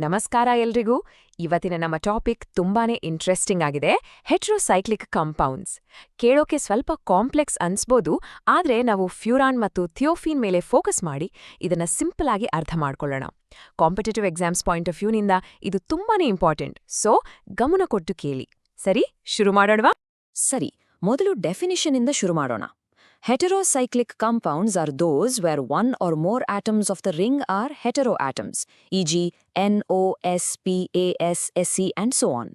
ನಮಸ್ಕಾರ ಎಲ್ರಿಗೂ. ಇವತ್ತಿನ ನಮ್ಮ ಟಾಪಿಕ್ ತುಂಬಾನೇ ಇಂಟ್ರೆಸ್ಟಿಂಗ್ ಆಗಿದೆ. ಹೆಟ್ರೋಸೈಕ್ಲಿಕ್ ಕಾಂಪೌಂಡ್ಸ್. ಕೇಳೋಕೆ ಸ್ವಲ್ಪ ಕಾಂಪ್ಲೆಕ್ಸ್ ಅನ್ಸ್ಬೋದು, ಆದ್ರೆ ನಾವು ಫ್ಯೂರಾನ್ ಮತ್ತು ಥಿಯೋಫೀನ್ ಮೇಲೆ ಫೋಕಸ್ ಮಾಡಿ ಇದನ್ನ ಸಿಂಪಲ್ ಆಗಿ ಅರ್ಥ ಮಾಡ್ಕೊಳ್ಳೋಣ. ಕಾಂಪಿಟೇಟಿವ್ ಎಕ್ಸಾಮ್ಸ್ ಪಾಯಿಂಟ್ ಆಫ್ ವ್ಯೂನಿಂದ ಇದು ತುಂಬಾನೇ ಇಂಪಾರ್ಟೆಂಟ್. ಸೊ ಗಮನ ಕೊಟ್ಟು ಕೇಳಿ. ಸರಿ, ಶುರು ಮಾಡೋಣವಾ? ಸರಿ, ಮೊದಲು ಡೆಫಿನಿಷನ್ ಇಂದ ಶುರು ಮಾಡೋಣ. Heterocyclic compounds are those where one or more atoms of the ring are heteroatoms, e.g. NO, S, P, A, S, Se and so on.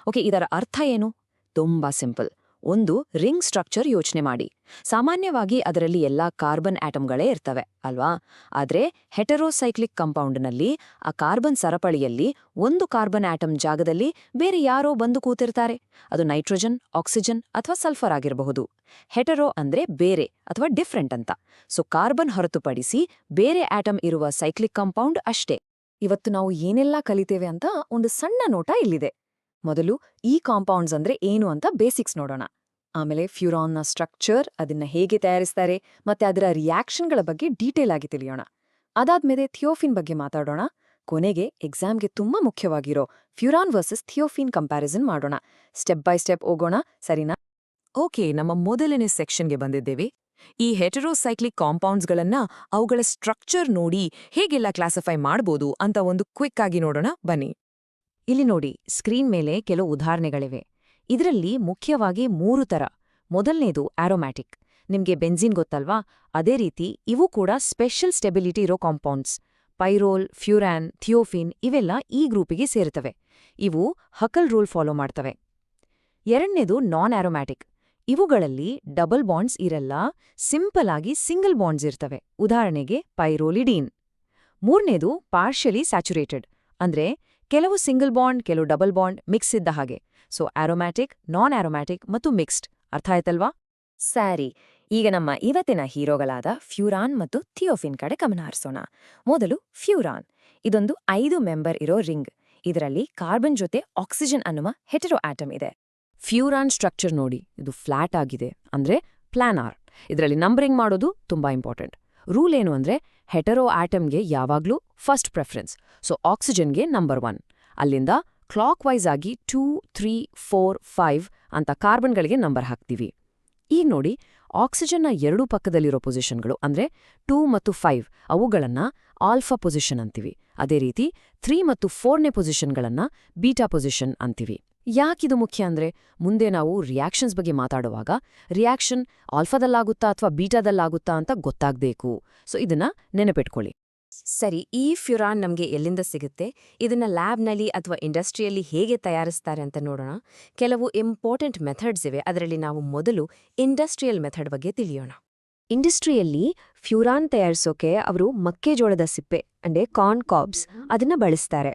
Okay, ಇದರ ಅರ್ಥ ಏನು? ತುಂಬಾ ಸಿಂಪಲ್. ಒಂದು ರಿಂಗ್ ಸ್ಟ್ರಕ್ಚರ್ ಯೋಚನೆ ಮಾಡಿ. ಸಾಮಾನ್ಯವಾಗಿ ಅದರಲ್ಲಿ ಎಲ್ಲಾ ಕಾರ್ಬನ್ ಆಟಮ್ಗಳೇ ಇರ್ತವೆ ಅಲ್ವಾ? ಆದ್ರೆ ಹೆಟೆರೋಸೈಕ್ಲಿಕ್ ಕಂಪೌಂಡ್ನಲ್ಲಿ ಆ ಕಾರ್ಬನ್ ಸರಪಳಿಯಲ್ಲಿ ಒಂದು ಕಾರ್ಬನ್ ಆಟಮ್ ಜಾಗದಲ್ಲಿ ಬೇರೆ ಯಾರೋ ಬಂದು ಕೂತಿರ್ತಾರೆ. ಅದು ನೈಟ್ರೋಜನ್, ಆಕ್ಸಿಜನ್ ಅಥವಾ ಸಲ್ಫರ್ ಆಗಿರಬಹುದು. ಹೆಟೆರೋ ಅಂದ್ರೆ ಬೇರೆ ಅಥವಾ ಡಿಫ್ರೆಂಟ್ ಅಂತ. ಸೊ ಕಾರ್ಬನ್ ಹೊರತುಪಡಿಸಿ ಬೇರೆ ಆಟಮ್ ಇರುವ ಸೈಕ್ಲಿಕ್ ಕಂಪೌಂಡ್ ಅಷ್ಟೇ. ಇವತ್ತು ನಾವು ಏನೆಲ್ಲಾ ಕಲಿತೇವೆ ಅಂತ ಒಂದು ಸಣ್ಣ ನೋಟ ಇಲ್ಲಿದೆ. ಮೊದಲು ಈ ಕಾಂಪೌಂಡ್ಸ್ ಅಂದ್ರೆ ಏನು ಅಂತ ಬೇಸಿಕ್ಸ್ ನೋಡೋಣ. ಆಮೇಲೆ ಫ್ಯೂರಾನ್ನ ಸ್ಟ್ರಕ್ಚರ್, ಅದನ್ನ ಹೇಗೆ ತಯಾರಿಸ್ತಾರೆ, ಮತ್ತೆ ಅದರ ರಿಯಾಕ್ಷನ್ಗಳ ಬಗ್ಗೆ ಡೀಟೇಲ್ ಆಗಿ ತಿಳಿಯೋಣ. ಅದಾದ್ಮೇಲೆ ಥಿಯೋಫಿನ್ ಬಗ್ಗೆ ಮಾತಾಡೋಣ. ಕೊನೆಗೆ ಎಕ್ಸಾಮ್ಗೆ ತುಂಬಾ ಮುಖ್ಯವಾಗಿರೋ ಫ್ಯೂರಾನ್ ವರ್ಸಸ್ ಥಿಯೋಫಿನ್ ಕಂಪ್ಯಾರಿಸನ್ ಮಾಡೋಣ. ಸ್ಟೆಪ್ ಬೈ ಸ್ಟೆಪ್ ಹೋಗೋಣ, ಸರಿನಾ? ಓಕೆ, ನಮ್ಮ ಮೊದಲನೇ ಸೆಕ್ಷನ್ಗೆ ಬಂದಿದ್ದೇವೆ. ಈ ಹೆಟೆರೋಸೈಕ್ಲಿಕ್ ಕಾಂಪೌಂಡ್ಸ್ಗಳನ್ನ ಅವುಗಳ ಸ್ಟ್ರಕ್ಚರ್ ನೋಡಿ ಹೇಗೆಲ್ಲ ಕ್ಲಾಸಿಫೈ ಮಾಡ್ಬೋದು ಅಂತ ಒಂದು ಕ್ವಿಕ್ ಆಗಿ ನೋಡೋಣ ಬನ್ನಿ. ಇಲ್ಲಿ ನೋಡಿ, ಸ್ಕ್ರೀನ್ ಮೇಲೆ ಕೆಲವು ಉದಾಹರಣೆಗಳಿವೆ. ಇದರಲ್ಲಿ ಮುಖ್ಯವಾಗಿ 3 ಥರ. ಮೊದಲನೇದು ಆರೋಮ್ಯಾಟಿಕ್. ನಿಮ್ಗೆ ಬೆನ್ಝೀನ್ ಗೊತ್ತಲ್ವಾ? ಅದೇ ರೀತಿ ಇವು ಕೂಡ ಸ್ಪೆಷಲ್ ಸ್ಟೆಬಿಲಿಟಿ ಇರೋ ಕಾಂಪೌಂಡ್ಸ್. ಪೈರೋಲ್, ಫ್ಯೂರಾನ್, ಥಿಯೋಫಿನ್ ಇವೆಲ್ಲ ಈ ಗ್ರೂಪಿಗೆ ಸೇರ್ತವೆ. ಇವು ಹಕಲ್ ರೂಲ್ ಫಾಲೋ ಮಾಡ್ತವೆ. ಎರಡನೇದು ನಾನ್ ಆರೋಮ್ಯಾಟಿಕ್. ಇವುಗಳಲ್ಲಿ ಡಬಲ್ ಬಾಂಡ್ಸ್ ಇರಲ್ಲ, ಸಿಂಪಲ್ ಆಗಿ ಸಿಂಗಲ್ ಬಾಂಡ್ಸ್ ಇರ್ತವೆ. ಉದಾಹರಣೆಗೆ ಪೈರೋಲಿಡೀನ್. ಮೂರನೇದು ಪಾರ್ಷಿಯಲಿ ಸ್ಯಾಚುರೇಟೆಡ್, ಅಂದ್ರೆ ಕೆಲವು ಸಿಂಗಲ್ ಬಾಂಡ್, ಕೆಲವು ಡಬಲ್ ಬಾಂಡ್ ಮಿಕ್ಸ್ ಇದ್ದ ಹಾಗೆ. ಸೊ ಆರೋಮ್ಯಾಟಿಕ್, ನಾನ್ ಆರೋಮ್ಯಾಟಿಕ್ ಮತ್ತು ಮಿಕ್ಸ್ಡ್. ಅರ್ಥ ಆಯ್ತಲ್ವಾ? ಸರಿ, ಈಗ ನಮ್ಮ ಇವತ್ತಿನ ಹೀರೋಗಳಾದ ಫ್ಯೂರಾನ್ ಮತ್ತು ಥಿಯೋಫಿನ್ ಕಡೆ ಗಮನ ಹರಿಸೋಣ. ಮೊದಲು ಫ್ಯೂರಾನ್. ಇದೊಂದು 5 ಮೆಂಬರ್ ಇರೋ ರಿಂಗ್. ಇದರಲ್ಲಿ ಕಾರ್ಬನ್ ಜೊತೆ ಆಕ್ಸಿಜನ್ ಅನ್ನುವ ಹೆಟೆರೋ ಆಟಮ್ ಇದೆ. ಫ್ಯೂರಾನ್ ಸ್ಟ್ರಕ್ಚರ್ ನೋಡಿ, ಇದು ಫ್ಲಾಟ್ ಆಗಿದೆ, ಅಂದ್ರೆ ಪ್ಲಾನಾರ್. ಇದರಲ್ಲಿ ನಂಬರಿಂಗ್ ಮಾಡೋದು ತುಂಬಾ ಇಂಪಾರ್ಟೆಂಟ್. ರೂಲ್ ಏನು ಅಂದ್ರೆ ಹೆಟೆರೋ ಆಟಮ್ಗೆ ಯಾವಾಗ್ಲೂ ಫಸ್ಟ್ ಪ್ರೆಫರೆನ್ಸ್. ಸೊ ಆಕ್ಸಿಜನ್ಗೆ ನಂಬರ್ 1. ಅಲ್ಲಿಂದ ಕ್ಲಾಕ್ ವೈಸ್ ಆಗಿ 2, 3, 4, 5 ಅಂತ ಕಾರ್ಬನ್ಗಳಿಗೆ ನಂಬರ್ ಹಾಕ್ತೀವಿ. ಈಗ ನೋಡಿ, ಆಕ್ಸಿಜನ್ನ 2 ಪಕ್ಕದಲ್ಲಿರೋ ಪೊಸಿಷನ್ಗಳು ಅಂದ್ರೆ 2 ಮತ್ತು 5 ಅವುಗಳನ್ನ ಆಲ್ಫಾ ಪೊಸಿಷನ್ ಅಂತೀವಿ. ಅದೇ ರೀತಿ 3 ಮತ್ತು 4ನೇ ಪೊಸಿಷನ್ಗಳನ್ನ ಬೀಟಾ ಪೊಸಿಷನ್ ಅಂತೀವಿ. ಯಾಕಿದು ಮುಖ್ಯ ಅಂದ್ರೆ ಮುಂದೆ ನಾವು ರಿಯಾಕ್ಷನ್ಸ್ ಬಗ್ಗೆ ಮಾತಾಡುವಾಗ ರಿಯಾಕ್ಷನ್ ಆಲ್ಫಾದಲ್ಲಾಗುತ್ತಾ ಅಥವಾ ಬೀಟಾದಲ್ಲಾಗುತ್ತಾ ಅಂತ ಗೊತ್ತಾಗ್ಬೇಕು. ಸೊ ಇದನ್ನ ನೆನಪಿಟ್ಕೊಳ್ಳಿ. ಸರಿ, ಈ ಫ್ಯೂರಾನ್ ನಮ್ಗೆ ಎಲ್ಲಿಂದ ಸಿಗುತ್ತೆ, ಇದನ್ನ ಲ್ಯಾಬ್ನಲ್ಲಿ ಅಥವಾ ಇಂಡಸ್ಟ್ರಿಯಲ್ಲಿ ಹೇಗೆ ತಯಾರಿಸ್ತಾರೆ ಅಂತ ನೋಡೋಣ. ಕೆಲವು ಇಂಪಾರ್ಟೆಂಟ್ ಮೆಥಡ್ಸ್ ಇವೆ. ಅದರಲ್ಲಿ ನಾವು ಮೊದಲು ಇಂಡಸ್ಟ್ರಿಯಲ್ ಮೆಥಡ್ ಬಗ್ಗೆ ತಿಳಿಯೋಣ. ಇಂಡಸ್ಟ್ರಿಯಲ್ಲಿ ಫ್ಯೂರಾನ್ ತಯಾರಿಸೋಕೆ ಅವರು ಮಕ್ಕೆಜೋಳದ ಸಿಪ್ಪೆ ಅಂದ್ರೆ ಕಾರ್ನ್ ಕಾಬ್ಸ್ ಅದನ್ನ ಬಳಸ್ತಾರೆ.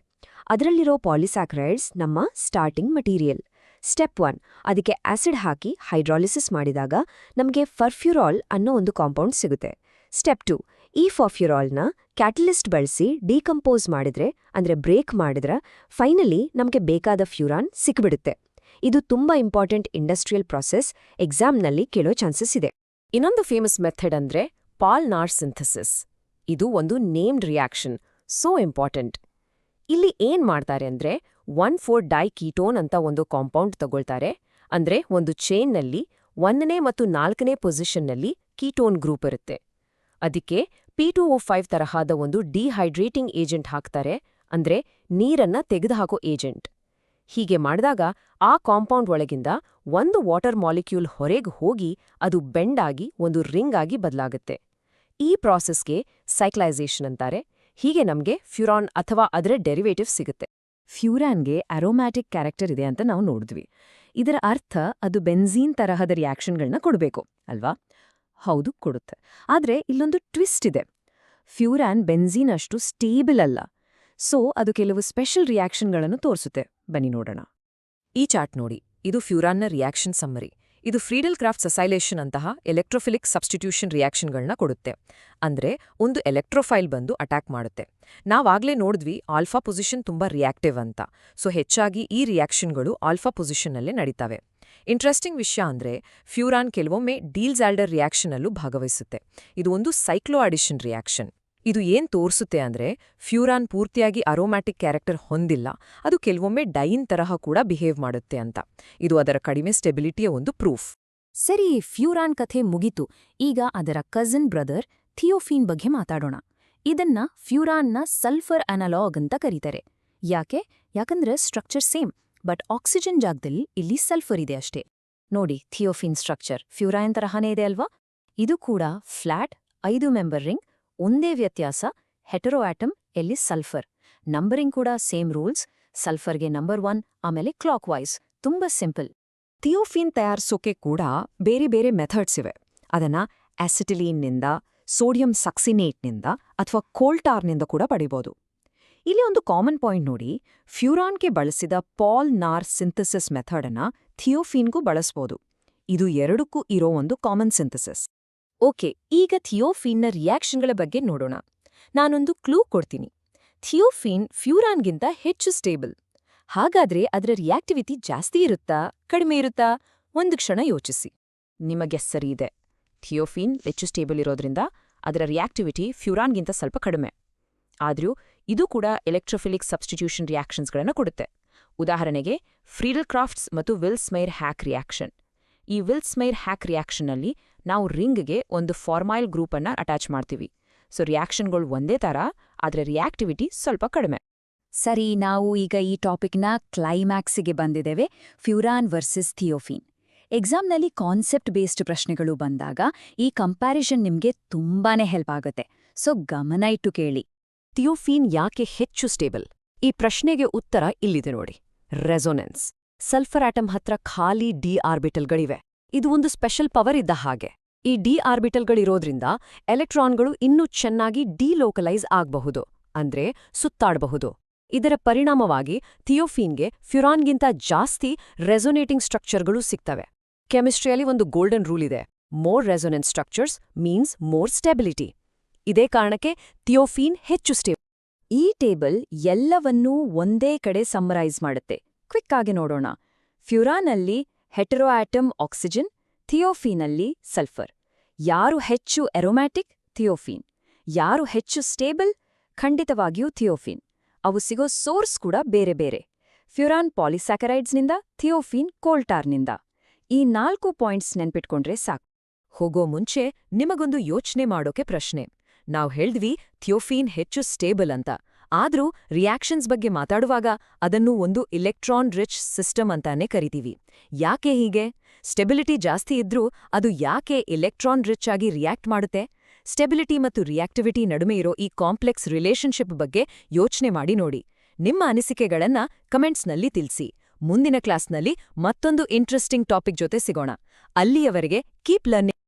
ಅದರಲ್ಲಿರೋ ಪಾಲಿಸ್ಯಾಕ್ರೈಡ್ಸ್ ನಮ್ಮ ಸ್ಟಾರ್ಟಿಂಗ್ ಮಟೀರಿಯಲ್. ಸ್ಟೆಪ್ 1, ಅದಕ್ಕೆ ಆಸಿಡ್ ಹಾಕಿ ಹೈಡ್ರಾಲಿಸಿಸ್ ಮಾಡಿದಾಗ ನಮಗೆ ಫರ್ಫ್ಯೂರಾಲ್ ಅನ್ನೋ ಒಂದು ಕಾಂಪೌಂಡ್ ಸಿಗುತ್ತೆ. ಸ್ಟೆಪ್ 2, ಈ ಫರ್ಫ್ಯೂರಾಲ್ನ ಕ್ಯಾಟಲಿಸ್ಟ್ ಬಳಸಿ ಡಿಕಂಪೋಸ್ ಮಾಡಿದ್ರೆ ಅಂದ್ರೆ ಬ್ರೇಕ್ ಮಾಡಿದ್ರೆ ಫೈನಲಿ ನಮಗೆ ಬೇಕಾದ ಫ್ಯೂರಾನ್ ಸಿಕ್ಬಿಡುತ್ತೆ. ಇದು ತುಂಬಾ ಇಂಪಾರ್ಟೆಂಟ್ ಇಂಡಸ್ಟ್ರಿಯಲ್ ಪ್ರಾಸೆಸ್. ಎಕ್ಸಾಮ್ನಲ್ಲಿ ಕೇಳೋ ಚಾನ್ಸಸ್ ಇದೆ. ಇನ್ನೊಂದು ಫೇಮಸ್ ಮೆಥಡ್ ಅಂದ್ರೆ ಪಾಲ್ನಾರ್ ಸಿಂಥಸಿಸ್. ಇದು ಒಂದು ನೇಮ್ಡ್ ರಿಯಾಕ್ಷನ್, ಸೋ ಇಂಪಾರ್ಟೆಂಟ್. ಇಲ್ಲಿ ಏನ್ ಮಾಡ್ತಾರೆ ಅಂದ್ರೆ 1,4-ಡೈ ಕೀಟೋನ್ ಅಂತ ಒಂದು ಕಾಂಪೌಂಡ್ ತಗೊಳ್ತಾರೆ. ಅಂದ್ರೆ ಒಂದು ಚೈನ್ನಲ್ಲಿ 1ನೇ ಮತ್ತು 4ನೇ ಪೊಸಿಷನ್ನಲ್ಲಿ ಕೀಟೋನ್ ಗ್ರೂಪ್ ಇರುತ್ತೆ. ಅದಕ್ಕೆ P2O5 ತರಹದ ಒಂದು ಡಿಹೈಡ್ರೇಟಿಂಗ್ ಏಜೆಂಟ್ ಹಾಕ್ತಾರೆ, ಅಂದ್ರೆ ನೀರನ್ನ ತೆಗೆದುಹಾಕೋ ಏಜೆಂಟ್. ಹೀಗೆ ಮಾಡಿದಾಗ ಆ ಕಾಂಪೌಂಡ್ ಒಳಗಿಂದ ಒಂದು ವಾಟರ್ ಮಾಲಿಕ್ಯೂಲ್ ಹೊರಗೆ ಹೋಗಿ ಅದು ಬೆಂಡ್ ಆಗಿ ಒಂದು ರಿಂಗ್ ಆಗಿ ಬದಲಾಗುತ್ತೆ. ಈ ಪ್ರಾಸೆಸ್ಗೆ ಸೈಕ್ಲೈಸೇಷನ್ ಅಂತಾರೆ. ಹೀಗೆ ನಮ್ಗೆ ಫ್ಯೂರಾನ್ ಅಥವಾ ಅದರ ಡೆರಿವೇಟಿವ್ ಸಿಗುತ್ತೆ. ಫ್ಯೂರಾನ್ಗೆ ಅರೋಮ್ಯಾಟಿಕ್ ಕ್ಯಾರೆಕ್ಟರ್ ಇದೆ ಅಂತ ನಾವು ನೋಡಿದ್ವಿ. ಇದರ ಅರ್ಥ ಅದು ಬೆನ್ಝೀನ್ ತರಹದ ರಿಯಾಕ್ಷನ್ಗಳನ್ನ ಕೊಡಬೇಕು ಅಲ್ವಾ? ಹೌದು, ಕೊಡುತ್ತೆ. ಆದ್ರೆ ಇಲ್ಲೊಂದು ಟ್ವಿಸ್ಟ್ ಇದೆ. ಫ್ಯೂರಾನ್ ಬೆನ್ಝೀನ್ ಅಷ್ಟು ಸ್ಟೇಬಲ್ ಅಲ್ಲ. ಸೊ ಅದು ಕೆಲವು ಸ್ಪೆಷಲ್ ರಿಯಾಕ್ಷನ್ಗಳನ್ನು ತೋರಿಸುತ್ತೆ. ಬನ್ನಿ ನೋಡೋಣ. ಈ ಚಾರ್ಟ್ ನೋಡಿ, ಇದು ಫ್ಯೂರಾನ್ನ ರಿಯಾಕ್ಷನ್ ಸಮ್ಮರಿ. ಇದು ಫ್ರೀಡಲ್ ಕ್ರಾಫ್ಟ್ ಸಸೈಲೇಷನ್ ಅಂತಹ ಎಲೆಕ್ಟ್ರೋಫಿಲಿಕ್ ಸಬ್ಸ್ಟಿಟ್ಯೂಷನ್ ರಿಯಾಕ್ಷನ್ಗಳನ್ನ ಕೊಡುತ್ತೆ. ಅಂದ್ರೆ ಒಂದು ಎಲೆಕ್ಟ್ರೋಫೈಲ್ ಬಂದು ಅಟ್ಯಾಕ್ ಮಾಡುತ್ತೆ. ನಾವಾಗ್ಲೇ ನೋಡಿದ್ವಿ ಆಲ್ಫಾ ಪೊಸಿಷನ್ ತುಂಬಾ ರಿಯಾಕ್ಟಿವ್ ಅಂತ. ಸೊ ಹೆಚ್ಚಾಗಿ ಈ ರಿಯಾಕ್ಷನ್ಗಳು ಆಲ್ಫಾ ಪೊಸಿಷನ್ನಲ್ಲೇ ನಡೀತವೆ. ಇಂಟ್ರೆಸ್ಟಿಂಗ್ ವಿಷಯ ಅಂದ್ರೆ ಫ್ಯೂರಾನ್ ಕೆಲವೊಮ್ಮೆ ಡೀಲ್ಸ್ ಆಲ್ಡರ್ ರಿಯಾಕ್ಷನ್ ಅಲ್ಲೂ ಭಾಗವಹಿಸುತ್ತೆ. ಇದು ಒಂದು ಸೈಕ್ಲೋ ಅಡಿಷನ್ ರಿಯಾಕ್ಷನ್. ಇದು ಏನ್ ತೋರ್ಸುತ್ತೆ ಅಂದ್ರೆ ಫ್ಯೂರಾನ್ ಪೂರ್ತಿಯಾಗಿ ಅರೋಮ್ಯಾಟಿಕ್ ಕ್ಯಾರೆಕ್ಟರ್ ಹೊಂದಿಲ್ಲ, ಅದು ಕೆಲವೊಮ್ಮೆ ಡೈನ್ ತರಹ ಕೂಡ ಬಿಹೇವ್ ಮಾಡುತ್ತೆ ಅಂತ. ಇದು ಅದರ ಕಡಿಮೆ ಸ್ಟೆಬಿಲಿಟಿಯ ಒಂದು ಪ್ರೂಫ್. ಸರಿ, ಫ್ಯೂರಾನ್ ಕಥೆ ಮುಗಿತು. ಈಗ ಅದರ ಕಸಿನ್ ಬ್ರದರ್ ಥಿಯೋಫೀನ್ ಬಗ್ಗೆ ಮಾತಾಡೋಣ. ಇದನ್ನ ಫ್ಯೂರಾನ್ನ ಸಲ್ಫರ್ ಅನಲಾಗ್ ಅಂತ ಕರೀತಾರೆ. ಯಾಕಂದ್ರೆ ಸ್ಟ್ರಕ್ಚರ್ ಸೇಮ್, ಬಟ್ ಆಕ್ಸಿಜನ್ ಜಾಗದಲ್ಲಿ ಇಲ್ಲಿ ಸಲ್ಫರ್ ಇದೆ ಅಷ್ಟೇ. ನೋಡಿ, ಥಿಯೋಫೀನ್ ಸ್ಟ್ರಕ್ಚರ್ ಫ್ಯೂರಾನ್ ತರಹನೇ ಇದೆ ಅಲ್ವಾ? ಇದು ಕೂಡ ಫ್ಲಾಟ್ 5 ಮೆಂಬರ್ ರಿಂಗ್. ಒಂದೇ ವ್ಯತ್ಯಾಸ, ಹೆಟರೋ ಆಟಮ್ ಎಲ್ಲಿ ಸಲ್ಫರ್. ನಂಬರಿಂಗ್ ಕೂಡ ಸೇಮ್ ರೂಲ್ಸ್, ಸಲ್ಫರ್ಗೆ ನಂಬರ್ 1, ಆಮೇಲೆ ಕ್ಲಾಕ್ ವೈಸ್. ತುಂಬಾ ಸಿಂಪಲ್. ಥಿಯೋಫೀನ್ ತಯಾರಿಸೋಕೆ ಕೂಡ ಬೇರೆ ಬೇರೆ ಮೆಥಡ್ಸ್ ಇವೆ. ಅದನ್ನ ಆಸಿಟಿಲೀನ್ನಿಂದ, ಸೋಡಿಯಂ ಸಕ್ಸಿನೇಟ್ನಿಂದ ಅಥವಾ ಕೋಲ್ಟಾರ್ನಿಂದ ಕೂಡ ಪಡಿಬೋದು. ಇಲ್ಲಿ ಒಂದು ಕಾಮನ್ ಪಾಯಿಂಟ್ ನೋಡಿ, ಫ್ಯೂರಾನ್ಗೆ ಬಳಸಿದ ಪಾಲ್ ನಾರ್ ಸಿಂಥಸಿಸ್ ಮೆಥಡನ್ನ ಥಿಯೋಫೀನ್ಗೂ ಬಳಸ್ಬೋದು. ಇದು ಎರಡಕ್ಕೂ ಇರೋ ಒಂದು ಕಾಮನ್ ಸಿಂಥಸಿಸ್. ಓಕೆ, ಈಗ ಥಿಯೋಫೀನ್ನ ರಿಯಾಕ್ಷನ್ಗಳ ಬಗ್ಗೆ ನೋಡೋಣ. ನಾನೊಂದು ಕ್ಲೂ ಕೊಡ್ತೀನಿ. ಥಿಯೋಫೀನ್ ಫ್ಯೂರಾನ್ಗಿಂತ ಹೆಚ್ಚು ಸ್ಟೇಬಲ್. ಹಾಗಾದ್ರೆ ಅದರ ರಿಯಾಕ್ಟಿವಿಟಿ ಜಾಸ್ತಿ ಇರುತ್ತಾ, ಕಡಿಮೆ ಇರುತ್ತಾ? ಒಂದು ಕ್ಷಣ ಯೋಚಿಸಿ. ನಿಮಗೆ ಸರಿ ಇದೆ. ಥಿಯೋಫೀನ್ ಹೆಚ್ಚು ಸ್ಟೇಬಲ್ ಇರೋದ್ರಿಂದ ಅದರ ರಿಯಾಕ್ಟಿವಿಟಿ ಫ್ಯೂರಾನ್ಗಿಂತ ಸ್ವಲ್ಪ ಕಡಿಮೆ. ಆದ್ರೂ ಇದು ಕೂಡ ಎಲೆಕ್ಟ್ರೋಫಿಲಿಕ್ ಸಬ್ಸ್ಟಿಟ್ಯೂಷನ್ ರಿಯಾಕ್ಷನ್ಸ್ಗಳನ್ನು ಕೊಡುತ್ತೆ. ಉದಾಹರಣೆಗೆ ಫ್ರೀಡಲ್ ಕ್ರಾಫ್ಟ್ಸ್ ಮತ್ತು ವಿಲ್ಸ್ಮೈರ್ ಹ್ಯಾಕ್ ರಿಯಾಕ್ಷನ್. ಈ ವಿಲ್ಸ್ಮೈರ್ ಹ್ಯಾಕ್ ರಿಯಾಕ್ಷನ್ನಲ್ಲಿ ನಾವು ರಿಂಗ್ಗೆ ಒಂದು ಫಾರ್ಮೈಲ್ ಗ್ರೂಪ್ ಅನ್ನ ಅಟ್ಯಾಚ್ ಮಾಡ್ತೀವಿ. ಸೊ ರಿಯಾಕ್ಷನ್ಗಳು ಒಂದೇ ತರ, ಆದ್ರೆ ರಿಯಾಕ್ಟಿವಿಟಿ ಸ್ವಲ್ಪ ಕಡಿಮೆ. ಸರಿ, ನಾವು ಈಗ ಈ ಟಾಪಿಕ್ನ ಕ್ಲೈಮ್ಯಾಕ್ಸಿಗೆ ಬಂದಿದ್ದೇವೆ. ಫ್ಯೂರಾನ್ ವರ್ಸಸ್ ಥಿಯೋಫೀನ್. ಎಕ್ಸಾಮ್ನಲ್ಲಿ ಕಾನ್ಸೆಪ್ಟ್ ಬೇಸ್ಡ್ ಪ್ರಶ್ನೆಗಳು ಬಂದಾಗ ಈ ಕಂಪ್ಯಾರಿಸನ್ ನಿಮ್ಗೆ ತುಂಬಾನೇ ಹೆಲ್ಪ್ ಆಗುತ್ತೆ. ಸೊ ಗಮನ ಇಟ್ಟು ಕೇಳಿ. ಥಿಯೋಫೀನ್ ಯಾಕೆ ಹೆಚ್ಚು ಸ್ಟೇಬಲ್? ಈ ಪ್ರಶ್ನೆಗೆ ಉತ್ತರ ಇಲ್ಲಿದೆ ನೋಡಿ. ರೆಸೊನೆನ್ಸ್. ಸಲ್ಫರ್ ಆಟಮ್ ಹತ್ರ ಖಾಲಿ ಡಿ ಆರ್ಬಿಟಲ್ಗಳಿವೆ. ಇದು ಒಂದು ಸ್ಪೆಷಲ್ ಪವರ್ ಇದ್ದ ಹಾಗೆ. ಈ ಡಿ ಆರ್ಬಿಟಲ್ಗಳಿರೋದ್ರಿಂದ ಎಲೆಕ್ಟ್ರಾನ್ಗಳು ಇನ್ನೂ ಚೆನ್ನಾಗಿ ಡಿಲೋಕಲೈಸ್ ಆಗಬಹುದು, ಅಂದ್ರೆ ಸುತ್ತಾಡಬಹುದು. ಇದರ ಪರಿಣಾಮವಾಗಿ ಥಿಯೋಫೀನ್ಗೆ ಫ್ಯೂರಾನ್ಗಿಂತ ಜಾಸ್ತಿ ರೆಸೊನೇಟಿಂಗ್ ಸ್ಟ್ರಕ್ಚರ್ಗಳು ಸಿಗ್ತವೆ. ಕೆಮಿಸ್ಟ್ರಿಯಲ್ಲಿ ಒಂದು ಗೋಲ್ಡನ್ ರೂಲ್ ಇದೆ: more resonance structures means more stability. ಇದೇ ಕಾರಣಕ್ಕೆ ಥಿಯೋಫೀನ್ ಹೆಚ್ಚು ಸ್ಟೇಬಲ್. ಈ ಟೇಬಲ್ ಎಲ್ಲವನ್ನೂ ಒಂದೇ ಕಡೆ ಸಮ್ಮರೈಸ್ ಮಾಡುತ್ತೆ. ಕ್ವಿಕ್ ಆಗಿ ನೋಡೋಣ. ಫ್ಯೂರಾನಲ್ಲಿ ಹೆಟರೋ ಆಟಮ್ ಆಕ್ಸಿಜನ್, ಥಿಯೋಫೀನಲ್ಲಿ ಸಲ್ಫರ್. ಯಾರು ಹೆಚ್ಚು ಎರೋಮ್ಯಾಟಿಕ್? ಥಿಯೋಫೀನ್. ಯಾರು ಹೆಚ್ಚು ಸ್ಟೇಬಲ್? ಖಂಡಿತವಾಗಿಯೂ ಥಿಯೋಫೀನ್. ಅವು ಸಿಗೋ ಸೋರ್ಸ್ ಕೂಡ ಬೇರೆ ಬೇರೆ. ಫ್ಯೂರಾನ್ ಪಾಲಿಸ್ಯಾಕರೈಡ್ಸ್ನಿಂದ, ಥಿಯೋಫೀನ್ ಕೋಲ್ಟಾರ್ನಿಂದ. ಈ 4 ಪಾಯಿಂಟ್ಸ್ ನೆನ್ಪಿಟ್ಕೊಂಡ್ರೆ ಸಾಕು. ಹೋಗೋ ಮುಂಚೆ ನಿಮಗೊಂದು ಯೋಚನೆ ಮಾಡೋಕೆ ಪ್ರಶ್ನೆ. ನಾವ್ ಹೇಳ್ದ್ವಿ ಥಿಯೋಫೀನ್ ಹೆಚ್ಚು ಸ್ಟೇಬಲ್ ಅಂತ. ಆದ್ರೂ ರಿಯಾಕ್ಷನ್ಸ್ ಬಗ್ಗೆ ಮಾತಾಡುವಾಗ ಅದನ್ನು ಒಂದು ಇಲೆಕ್ಟ್ರಾನ್ ರಿಚ್ ಸಿಸ್ಟಮ್ ಅಂತಾನೆ ಕರಿತೀವಿ. ಯಾಕೆ ಹೀಗೆ? ಸ್ಟೆಬಿಲಿಟಿ ಜಾಸ್ತಿ ಇದ್ರೂ ಅದು ಯಾಕೆ ಇಲೆಕ್ಟ್ರಾನ್ ರಿಚ್ ಆಗಿ ರಿಯಾಕ್ಟ್ ಮಾಡುತ್ತೆ? ಸ್ಟೆಬಿಲಿಟಿ ಮತ್ತು ರಿಯಾಕ್ಟಿವಿಟಿ ನಡುವೆ ಇರೋ ಈ ಕಾಂಪ್ಲೆಕ್ಸ್ ರಿಲೇಶನ್ಶಿಪ್ ಬಗ್ಗೆ ಯೋಚನೆ ಮಾಡಿ ನೋಡಿ. ನಿಮ್ಮ ಅನಿಸಿಕೆಗಳನ್ನ ಕಮೆಂಟ್ಸ್ನಲ್ಲಿ ತಿಳಿಸಿ. ಮುಂದಿನ ಕ್ಲಾಸ್ನಲ್ಲಿ ಮತ್ತೊಂದು ಇಂಟ್ರೆಸ್ಟಿಂಗ್ ಟಾಪಿಕ್ ಜೊತೆ ಸಿಗೋಣ. ಅಲ್ಲಿಯವರೆಗೆ ಕೀಪ್ ಲರ್ನಿಂಗ್.